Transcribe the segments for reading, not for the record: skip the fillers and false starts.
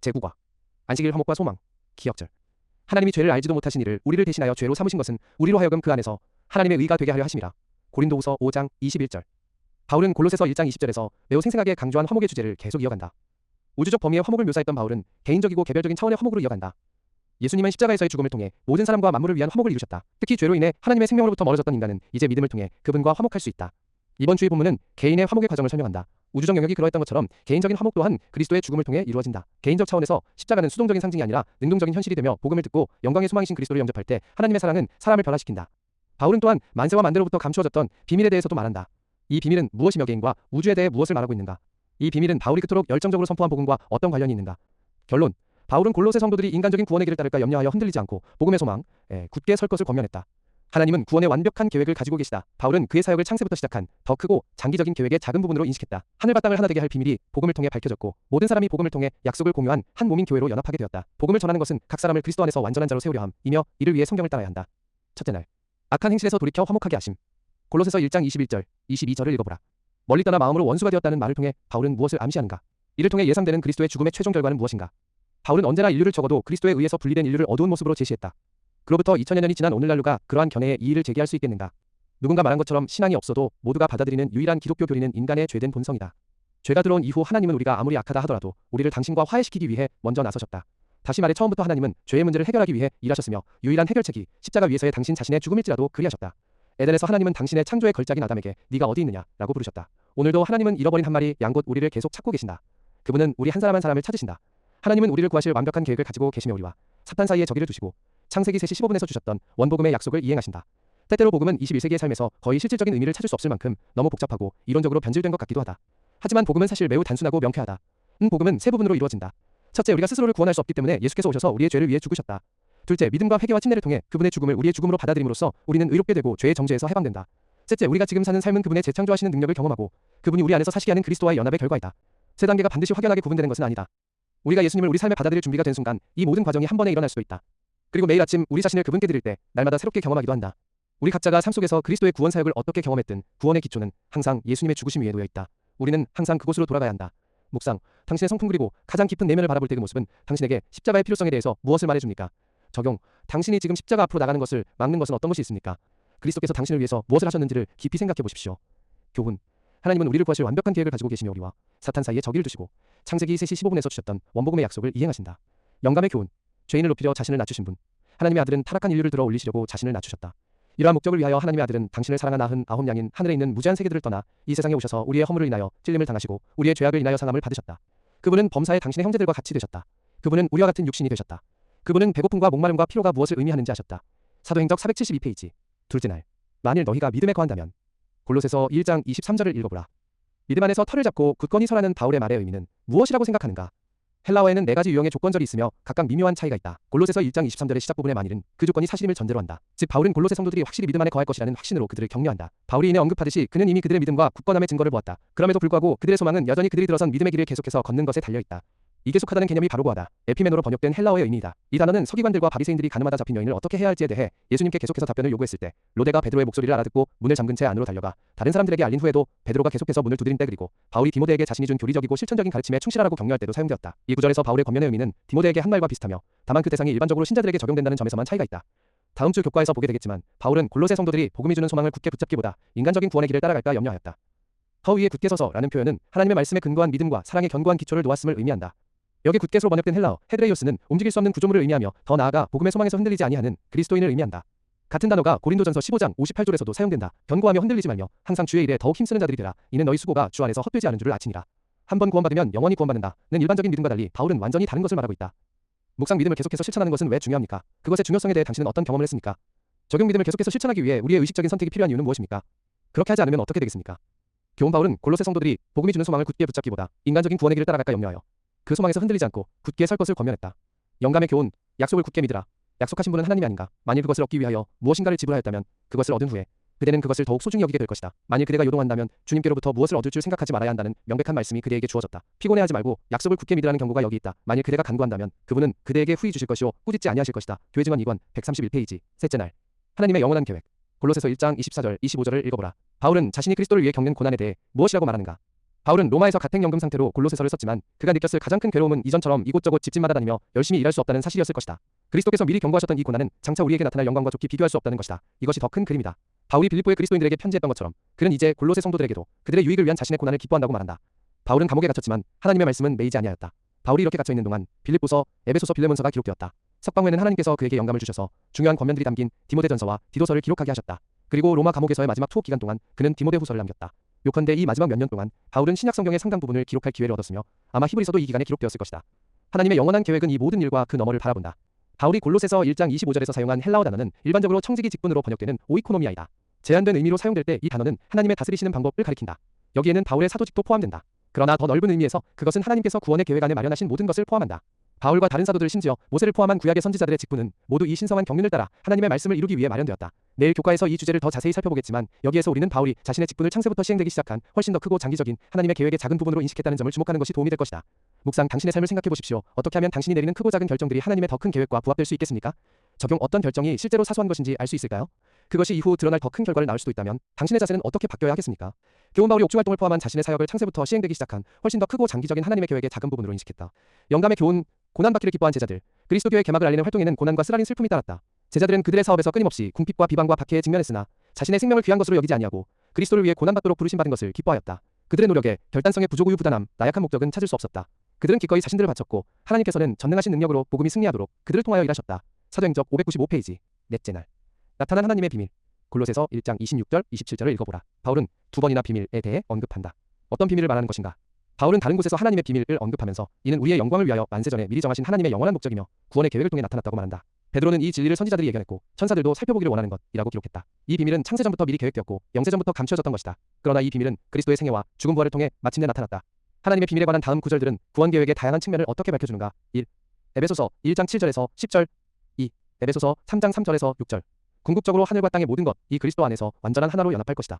제9과 안식일 화목과 소망 기억절. 하나님이 죄를 알지도 못하신 이를 우리를 대신하여 죄로 삼으신 것은 우리로 하여금 그 안에서 하나님의 의가 되게 하려 하심이라. 고린도후서 5장 21절. 바울은 골로새서 1장 20절에서 매우 생생하게 강조한 화목의 주제를 계속 이어간다. 우주적 범위의 화목을 묘사했던 바울은 개인적이고 개별적인 차원의 화목으로 이어간다. 예수님은 십자가에서의 죽음을 통해 모든 사람과 만물을 위한 화목을 이루셨다. 특히 죄로 인해 하나님의 생명으로부터 멀어졌던 인간은 이제 믿음을 통해 그분과 화목할 수 있다. 이번 주의 본문은 개인의 화목의 과정을 설명한다. 우주적 영역이 그러했던 것처럼 개인적인 화목 또한 그리스도의 죽음을 통해 이루어진다. 개인적 차원에서 십자가는 수동적인 상징이 아니라 능동적인 현실이 되며 복음을 듣고 영광의 소망이신 그리스도를 영접할 때 하나님의 사랑은 사람을 변화시킨다. 바울은 또한 만세와 만대로부터 감추어졌던 비밀에 대해서도 말한다. 이 비밀은 무엇이며 개인과 우주에 대해 무엇을 말하고 있는가? 이 비밀은 바울이 그토록 열정적으로 선포한 복음과 어떤 관련이 있는가? 결론. 바울은 골로새 성도들이 인간적인 구원의 길을 따를까 염려하여 흔들리지 않고 복음의 소망, 굳게 설 것을 권면했다. 하나님은 구원의 완벽한 계획을 가지고 계시다. 바울은 그의 사역을 창세부터 시작한 더 크고 장기적인 계획의 작은 부분으로 인식했다. 하늘과 땅을 하나 되게 할 비밀이 복음을 통해 밝혀졌고 모든 사람이 복음을 통해 약속을 공유한 한 몸인 교회로 연합하게 되었다. 복음을 전하는 것은 각 사람을 그리스도 안에서 완전한 자로 세우려 함이며 이를 위해 성경을 따라야 한다. 첫째 날. 악한 행실에서 돌이켜 화목하게 하심. 골로새서 1장 21절, 22절을 읽어보라. 멀리 떠나 마음으로 원수가 되었다는 말을 통해 바울은 무엇을 암시하는가? 이를 통해 예상되는 그리스도의 죽음의 최종 결과는 무엇인가? 바울은 언제나 인류를 적어도 그리스도에 의해서 분리된 인류를 어두운 모습으로 제시했다. 그로부터 2000여 년이 지난 오늘날 누가 그러한 견해에 이의를 제기할 수 있겠는가? 누군가 말한 것처럼 신앙이 없어도 모두가 받아들이는 유일한 기독교 교리는 인간의 죄된 본성이다. 죄가 들어온 이후 하나님은 우리가 아무리 악하다 하더라도 우리를 당신과 화해시키기 위해 먼저 나서셨다. 다시 말해 처음부터 하나님은 죄의 문제를 해결하기 위해 일하셨으며 유일한 해결책이 십자가 위에서의 당신 자신의 죽음일지라도 그리하셨다. 에덴에서 하나님은 당신의 창조의 걸작인 아담에게 네가 어디 있느냐 라고 부르셨다. 오늘도 하나님은 잃어버린 한 마리 양 곧 우리를 계속 찾고 계신다. 그분은 우리 한 사람 한 사람을 찾으신다. 하나님은 우리를 구하실 완벽한 계획을 가지고 계시며 우리와 사탄 사이에 저기를 두시고 창세기 3시 15분에서 주셨던 원복음의 약속을 이행하신다. 때때로 복음은 21세기의 삶에서 거의 실질적인 의미를 찾을 수 없을 만큼 너무 복잡하고 이론적으로 변질된 것 같기도 하다. 하지만 복음은 사실 매우 단순하고 명쾌하다. 복음은 세 부분으로 이루어진다. 첫째, 우리가 스스로를 구원할 수 없기 때문에 예수께서 오셔서 우리의 죄를 위해 죽으셨다. 둘째, 믿음과 회개와 침례를 통해 그분의 죽음을 우리의 죽음으로 받아들임으로써 우리는 의롭게 되고 죄의 정죄에서 해방된다. 셋째, 우리가 지금 사는 삶은 그분의 재창조하시는 능력을 경험하고 그분이 우리 안에서 사시게 하는 그리스도와의 연합의 결과이다. 세 단계가 반드시 확연하게 구분되는 것은 아니다. 우리가 예수님을 우리 삶에 받아들일 준비가 된 순간 이 모든 과정이 한 번에 일어날 수도 있다. 그리고 매일 아침 우리 자신을 그분께 드릴 때 날마다 새롭게 경험하기도 한다. 우리 각자가 삶 속에서 그리스도의 구원 사역을 어떻게 경험했든 구원의 기초는 항상 예수님의 죽으심 위에 놓여 있다. 우리는 항상 그곳으로 돌아가야 한다. 묵상. 당신의 성품 그리고 가장 깊은 내면을 바라볼 때 그 모습은 당신에게 십자가의 필요성에 대해서 무엇을 말해줍니까? 적용. 당신이 지금 십자가 앞으로 나가는 것을 막는 것은 어떤 것이 있습니까? 그리스도께서 당신을 위해서 무엇을 하셨는지를 깊이 생각해 보십시오. 교훈. 하나님은 우리를 구하실 완벽한 계획을 가지고 계시며 우리와 사탄 사이에 적이를 두시고 창세기 3시 15분에서 주셨던 원복음의 약속을 이행하신다. 영감의 교훈. 죄인을 높이려 자신을 낮추신 분. 하나님의 아들은 타락한 인류를 들어 올리시려고 자신을 낮추셨다. 이러한 목적을 위하여 하나님의 아들은 당신을 사랑한 99양인 하늘에 있는 무제한 세계들을 떠나 이 세상에 오셔서 우리의 허물을 인하여 찔림을 당하시고 우리의 죄악을 인하여 상함을 받으셨다. 그분은 범사에 당신의 형제들과 같이 되셨다. 그분은 우리와 같은 육신이 되셨다. 그분은 배고픔과 목마름과 피로가 무엇을 의미하는지 아셨다. 사도행적 472페이지. 둘째 날. 만일 너희가 믿음에 거한다면. 골로새서 1장 23절을 읽어보라. 믿음 안에서 털을 잡고 굳건히 서라는 바울의 말의 의미는 무엇이라고 생각하는가? 헬라어에는 4가지 유형의 조건절이 있으며 각각 미묘한 차이가 있다. 골로새서 1장 23절의 시작 부분의 만일은 그 조건이 사실임을 전제로 한다. 즉 바울은 골로새 성도들이 확실히 믿음 안에 거할 것이라는 확신으로 그들을 격려한다. 바울이 이내 언급하듯이 그는 이미 그들의 믿음과 굳건함의 증거를 보았다. 그럼에도 불구하고 그들의 소망은 여전히 그들이 들어선 믿음의 길을 계속해서 걷는 것에 달려있다. 이게 속하다는 개념이 바로 고하다. 에피메노로 번역된 헬라어의 의미이다. 이 단어는 서기관들과 바리새인들이 가늠하다 잡힌 여인을 어떻게 해야 할지에 대해 예수님께 계속해서 답변을 요구했을 때 로데가 베드로의 목소리를 알아듣고 문을 잠근 채 안으로 달려가 다른 사람들에게 알린 후에도 베드로가 계속해서 문을 두드린 때 그리고 바울이 디모데에게 자신이 준 교리적이고 실천적인 가르침에 충실하라고 격려할 때도 사용되었다. 이 구절에서 바울의 권면의 의미는 디모데에게 한 말과 비슷하며 다만 그 대상이 일반적으로 신자들에게 적용된다는 점에서만 차이가 있다. 다음 주 교과에서 보게 되겠지만 바울은 골로새 성도들이 복음이 주는 소망을 굳게 붙잡기보다 인간적인 구원의 길을 따라갈까 염려하였다. 허 위에 굳게 서서라는 표현은 하나님의 말씀에 근거한 믿음과 사랑의 견고한 기초를 놓았음을 의미한다. 여기 굳게서로 번역된 헬라어 헤드레이오스는 움직일 수 없는 구조물을 의미하며 더 나아가 복음의 소망에서 흔들리지 아니하는 그리스도인을 의미한다. 같은 단어가 고린도전서 15장 58절에서도 사용된다. 견고하며 흔들리지 말며 항상 주의 일에 더욱 힘쓰는 자들이 되라. 이는 너희 수고가 주 안에서 헛되지 않은 줄을 아치니라. 한 번 구원받으면 영원히 구원받는다는 일반적인 믿음과 달리 바울은 완전히 다른 것을 말하고 있다. 묵상 믿음을 계속해서 실천하는 것은 왜 중요합니까? 그것의 중요성에 대해 당신은 어떤 경험을 했습니까? 적용 믿음을 계속해서 실천하기 위해 우리의 의식적인 선택이 필요한 이유는 무엇입니까? 그렇게 하지 않으면 어떻게 되겠습니까? 교훈 바울은 골로새 성도들이 복음이 주는 소망을 굳게 붙잡기보다 인간적인 구원의 길을 따라갈까 염려하여 그 소망에서 흔들리지 않고 굳게 설 것을 권면했다. 영감의 교훈. 약속을 굳게 믿으라. 약속하신 분은 하나님이 아닌가? 만일 그것을 얻기 위하여 무엇인가를 지불하였다면 그것을 얻은 후에 그대는 그것을 더욱 소중히 여기게 될 것이다. 만일 그대가 요동한다면 주님께로부터 무엇을 얻을 줄 생각하지 말아야 한다는 명백한 말씀이 그대에게 주어졌다. 피곤해하지 말고 약속을 굳게 믿으라는 경고가 여기 있다. 만일 그대가 간구한다면 그분은 그대에게 후히 주실 것이요 꾸짖지 아니하실 것이다. 교회 증언 2권 131페이지. 셋째 날. 하나님의 영원한 계획. 골로새서 1장 24절 25절을 읽어보라. 바울은 자신이 그리스도를 위해 겪는 고난에 대해 무엇이라고 말하는가? 바울은 로마에서 가택연금 상태로 골로새서를 썼지만 그가 느꼈을 가장 큰 괴로움은 이전처럼 이곳저곳 집집마다 다니며 열심히 일할 수 없다는 사실이었을 것이다. 그리스도께서 미리 경고하셨던 이 고난은 장차 우리에게 나타날 영광과 좋게 비교할 수 없다는 것이다. 이것이 더 큰 그림이다. 바울이 빌립보의 그리스도인들에게 편지했던 것처럼 그는 이제 골로새 성도들에게도 그들의 유익을 위한 자신의 고난을 기뻐한다고 말한다. 바울은 감옥에 갇혔지만 하나님의 말씀은 매이지 아니하였다. 바울이 이렇게 갇혀 있는 동안 빌립보서, 에베소서, 빌레몬서가 기록되었다. 석방 후에는 하나님께서 그에게 영감을 주셔서 중요한 권면들이 담긴 디모데전서와 디도서를 기록하게 하셨다. 그리고 로마 감옥에서의 마지막 투옥 기간 동안 그는 디모데후서를 남겼다. 요컨대 이 마지막 몇 년 동안 바울은 신약 성경의 상당 부분을 기록할 기회를 얻었으며 아마 히브리서도 이 기간에 기록되었을 것이다. 하나님의 영원한 계획은 이 모든 일과 그 너머를 바라본다. 바울이 골로새서 1장 25절에서 사용한 헬라어 단어는 일반적으로 청지기 직분으로 번역되는 오이코노미아이다. 제한된 의미로 사용될 때 이 단어는 하나님의 다스리시는 방법을 가리킨다. 여기에는 바울의 사도직도 포함된다. 그러나 더 넓은 의미에서 그것은 하나님께서 구원의 계획 안에 마련하신 모든 것을 포함한다. 바울과 다른 사도들 심지어 모세를 포함한 구약의 선지자들의 직분은 모두 이 신성한 경륜을 따라 하나님의 말씀을 이루기 위해 마련되었다. 내일 교과에서 이 주제를 더 자세히 살펴보겠지만 여기에서 우리는 바울이 자신의 직분을 창세부터 시행되기 시작한 훨씬 더 크고 장기적인 하나님의 계획의 작은 부분으로 인식했다는 점을 주목하는 것이 도움이 될 것이다. 묵상, 당신의 삶을 생각해 보십시오. 어떻게 하면 당신이 내리는 크고 작은 결정들이 하나님의 더 큰 계획과 부합될 수 있겠습니까? 적용, 어떤 결정이 실제로 사소한 것인지 알 수 있을까요? 그것이 이후 드러날 더 큰 결과를 낳을 수도 있다면 당신의 자세는 어떻게 바뀌어야 하겠습니까? 교훈 바울이 옥중 활동을 포함한 자신의 사역을 창세부터 시행되기 시작한 훨씬 더 크고 장기적인 하나님의 계획의 작은 부분으로 인식했다. 영감의 교훈, 고난받기를 기뻐한 제자들. 그리스도교의 개막을 알리는 활동에는 고난과 쓰라린 슬픔이 따랐다. 제자들은 그들의 사업에서 끊임없이 궁핍과 비방과 박해에 직면했으나 자신의 생명을 귀한 것으로 여기지 아니하고 그리스도를 위해 고난받도록 부르심받은 것을 기뻐하였다. 그들의 노력에 결단성의 부족우유 부단함, 나약한 목적은 찾을 수 없었다. 그들은 기꺼이 자신들을 바쳤고 하나님께서는 전능하신 능력으로 복음이 승리하도록 그들을 통하여 일하셨다. 사도행적 595페이지. 넷째 날. 나타난 하나님의 비밀. 골로새서 1장 26절, 27절을 읽어보라. 바울은 두 번이나 비밀에 대해 언급한다. 어떤 비밀을 말하는 것인가? 바울은 다른 곳에서 하나님의 비밀을 언급하면서 이는 우리의 영광을 위하여 만세전에 미리 정하신 하나님의 영원한 목적이며 구원의 계획을 통해 나타났다고 말한다. 베드로는 이 진리를 선지자들이 예견했고 천사들도 살펴보기를 원하는 것이라고 기록했다. 이 비밀은 창세전부터 미리 계획되었고 영세전부터 감추어졌던 것이다. 그러나 이 비밀은 그리스도의 생애와 죽음 부활을 통해 마침내 나타났다. 하나님의 비밀에 관한 다음 구절들은 구원 계획의 다양한 측면을 어떻게 밝혀주는가? 1. 에베소서 1장 7절에서 10절. 2. 에베소서 3장 3절에서 6절. 궁극적으로 하늘과 땅의 모든 것, 이 그리스도 안에서 완전한 하나로 연합할 것이다.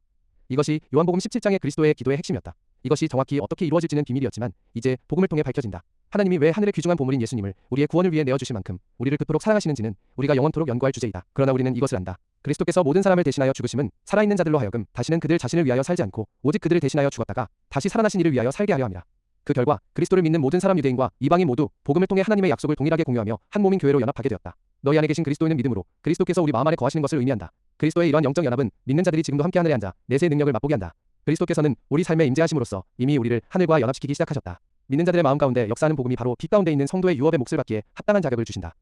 이것이 요한복음 17장의 그리스도의 기도의 핵심이었다. 이것이 정확히 어떻게 이루어질지는 비밀이었지만 이제 복음을 통해 밝혀진다. 하나님이 왜 하늘의 귀중한 보물인 예수님을 우리의 구원을 위해 내어주실 만큼 우리를 그토록 사랑하시는지는 우리가 영원토록 연구할 주제이다. 그러나 우리는 이것을 안다. 그리스도께서 모든 사람을 대신하여 죽으심은 살아있는 자들로 하여금 다시는 그들 자신을 위하여 살지 않고 오직 그들을 대신하여 죽었다가 다시 살아나신 이를 위하여 살게 하려 함이라. 그 결과 그리스도를 믿는 모든 사람 유대인과 이방인 모두 복음을 통해 하나님의 약속을 동일하게 공유하며 한 몸인 교회로 연합하게 되었다. 너희 안에 계신 그리스도인은 믿음으로 그리스도께서 우리 마음 안에 거하시는 것을 의미한다. 그리스도의 이러한 영적 연합은 믿는 자들이 지금도 함께 하늘에 앉아 내세의 능력을 맛보게 한다. 그리스도께서는 우리 삶에 임재하심으로써 이미 우리를 하늘과 연합시키기 시작하셨다. 믿는 자들의 마음 가운데 역사하는 복음이 바로 빛 가운데 있는 성도의 유업의 몫을 받기에 합당한 자격을 주신다.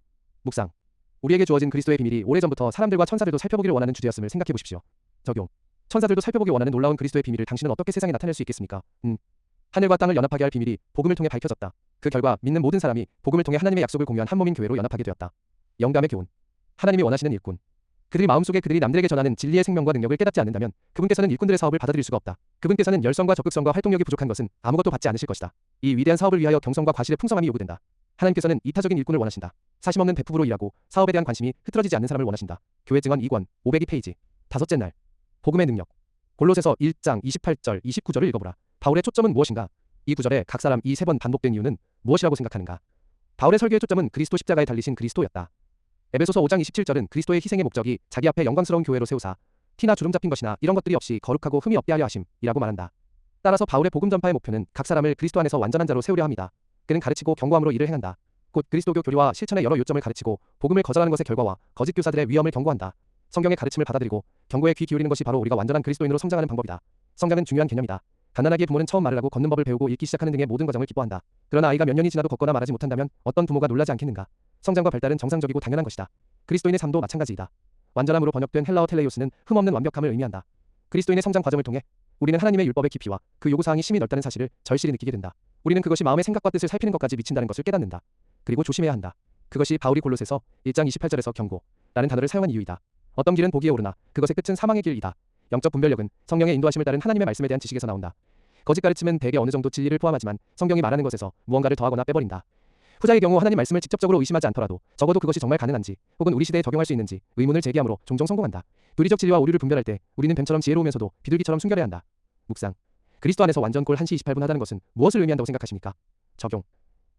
묵상. 우리에게 주어진 그리스도의 비밀이 오래전부터 사람들과 천사들도 살펴보기를 원하는 주제였음을 생각해 보십시오. 적용. 천사들도 살펴보기 원하는 놀라운 그리스도의 비밀을 당신은 어떻게 세상에 나타낼 수 있겠습니까? 하늘과 땅을 연합하게 할 비밀이 복음을 통해 밝혀졌다. 그 결과 믿는 모든 사람이 복음을 통해 하나님의 약속을 공유한 한 몸인 교회로 연합하게 되었다. 영감의 교훈. 하나님이 원하시는 일꾼. 그들이 마음속에 그들이 남들에게 전하는 진리의 생명과 능력을 깨닫지 않는다면 그분께서는 일꾼들의 사업을 받아들일 수가 없다. 그분께서는 열성과 적극성과 활동력이 부족한 것은 아무것도 받지 않으실 것이다. 이 위대한 사업을 위하여 경성과 과실의 풍성함이 요구된다. 하나님께서는 이타적인 일꾼을 원하신다. 사심없는 배품으로 일하고 사업에 대한 관심이 흐트러지지 않는 사람을 원하신다. 교회 증언 2권 502페이지. 다섯째 날. 복음의 능력. 골로새서 1장 28절 29절을 읽어보라. 바울의 초점은 무엇인가? 이 구절에 각 사람 이 세 번 반복된 이유는 무엇이라고 생각하는가? 바울의 설교의 초점은 그리스도 십자가에 달리신 그리스도였다. 에베소서 5장 27절은 그리스도의 희생의 목적이 자기 앞에 영광스러운 교회로 세우사 티나 주름 잡힌 것이나 이런 것들이 없이 거룩하고 흠이 없게 하려 하심이라고 말한다. 따라서 바울의 복음 전파의 목표는 각 사람을 그리스도 안에서 완전한 자로 세우려 합니다. 그는 가르치고 경고함으로 일을 행한다. 곧 그리스도교 교리와 실천의 여러 요점을 가르치고 복음을 거절하는 것의 결과와 거짓 교사들의 위험을 경고한다. 성경의 가르침을 받아들이고 경고에 귀 기울이는 것이 바로 우리가 완전한 그리스도인으로 성장하는 방법이다. 성장은 중요한 개념이다. 갓난아기의 부모는 처음 말을 하고 걷는 법을 배우고 읽기 시작하는 등의 모든 과정을 기뻐한다. 그러나 아이가 몇 년이 지나도 걷거나 말하지 못한다면 어떤 부모가 놀라지 않겠는가? 성장과 발달은 정상적이고 당연한 것이다. 그리스도인의 삶도 마찬가지이다. 완전함으로 번역된 헬라어 텔레이오스는 흠없는 완벽함을 의미한다. 그리스도인의 성장 과정을 통해 우리는 하나님의 율법의 깊이와 그 요구사항이 심히 넓다는 사실을 절실히 느끼게 된다. 우리는 그것이 마음의 생각과 뜻을 살피는 것까지 미친다는 것을 깨닫는다. 그리고 조심해야 한다. 그것이 바울이 골로새서 1장 28절에서 경고라는 단어를 사용한 이유이다. 어떤 길은 보기에 오르나 그것의 끝은 사망의 길이다. 영적 분별력은 성령의 인도하심을 따른 하나님의 말씀에 대한 지식에서 나온다. 거짓 가르침은 대개 어느 정도 진리를 포함하지만 성경이 말하는 것에서 무언가를 더하거나 빼버린다. 후자의 경우 하나님 말씀을 직접적으로 의심하지 않더라도 적어도 그것이 정말 가능한지 혹은 우리 시대에 적용할 수 있는지 의문을 제기함으로 종종 성공한다. 도리적 진리와 오류를 분별할 때 우리는 뱀처럼 지혜로우면서도 비둘기처럼 순결해야 한다. 묵상. 그리스도 안에서 완전 골 1시 28분 하다는 것은 무엇을 의미한다고 생각하십니까? 적용.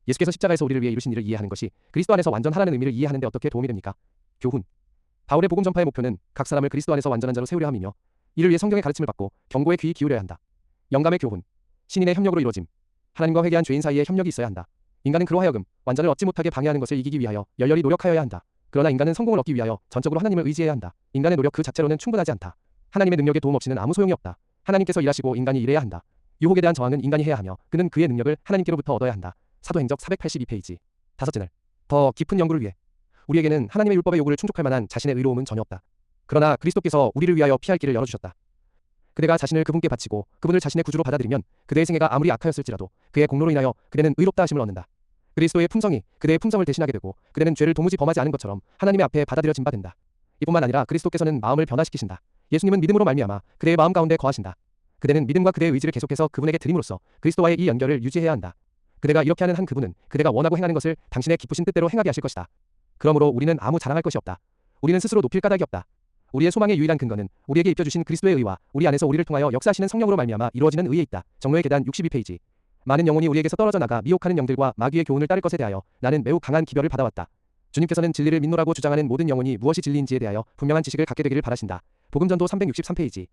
예수께서 십자가에서 우리를 위해 이루신 일을 이해하는 것이 그리스도 안에서 완전하라는 의미를 이해하는 데 어떻게 도움이 됩니까? 교훈. 바울의 복음 전파의 목표는 각 사람을 그리스도 안에서 완전한 자로 세우려 함이며 이를 위해 성경의 가르침을 받고 경고에 귀 기울여야 한다. 영감의 교훈. 신인의 협력으로 이루어짐. 하나님과 회개한 죄인 사이에 협력이 있어야 한다. 인간은 그로 하여금 완전을 얻지 못하게 방해하는 것을 이기기 위하여 열렬히 노력하여야 한다. 그러나 인간은 성공을 얻기 위하여 전적으로 하나님을 의지해야 한다. 인간의 노력 그 자체로는 충분하지 않다. 하나님의 능력의 도움 없이는 아무 소용이 없다. 하나님께서 일하시고 인간이 일해야 한다. 유혹에 대한 저항은 인간이 해야 하며 그는 그의 능력을 하나님께로부터 얻어야 한다. 사도행적 482페이지. 다섯째 날. 더 깊은 연구를 위해. 우리에게는 하나님의 율법의 요구를 충족할 만한 자신의 의로움은 전혀 없다. 그러나 그리스도께서 우리를 위하여 피할 길을 열어주셨다. 그대가 자신을 그분께 바치고 그분을 자신의 구주로 받아들이면 그대의 생애가 아무리 악하였을지라도 그의 공로로 인하여 그대는 의롭다 하심을 얻는다. 그리스도의 품성이 그대의 품성을 대신하게 되고 그대는 죄를 도무지 범하지 않은 것처럼 하나님의 앞에 받아들여진 바 된다. 이뿐만 아니라 그리스도께서는 마음을 변화시키신다. 예수님은 믿음으로 말미암아 그대의 마음 가운데 거하신다. 그대는 믿음과 그대의 의지를 계속해서 그분에게 드림으로써 그리스도와의 이 연결을 유지해야 한다. 그대가 이렇게 하는 한 그분은 그대가 원하고 행하는 것을 당신의 기쁘신 뜻대로 행하게 하실 것이다. 그러므로 우리는 아무 자랑할 것이 없다. 우리는 스스로 높일 까닭이 없다. 우리의 소망의 유일한 근거는 우리에게 입혀주신 그리스도의 의와 우리 안에서 우리를 통하여 역사하시는 성령으로 말미암아 이루어지는 의에 있다. 정로의 계단 62페이지. 많은 영혼이 우리에게서 떨어져 나가 미혹하는 영들과 마귀의 교훈을 따를 것에 대하여 나는 매우 강한 기별을 받아왔다. 주님께서는 진리를 믿노라고 주장하는 모든 영혼이 무엇이 진리인지에 대하여 분명한 지식을 갖게 되기를 바라신다. 복음전도 363페이지.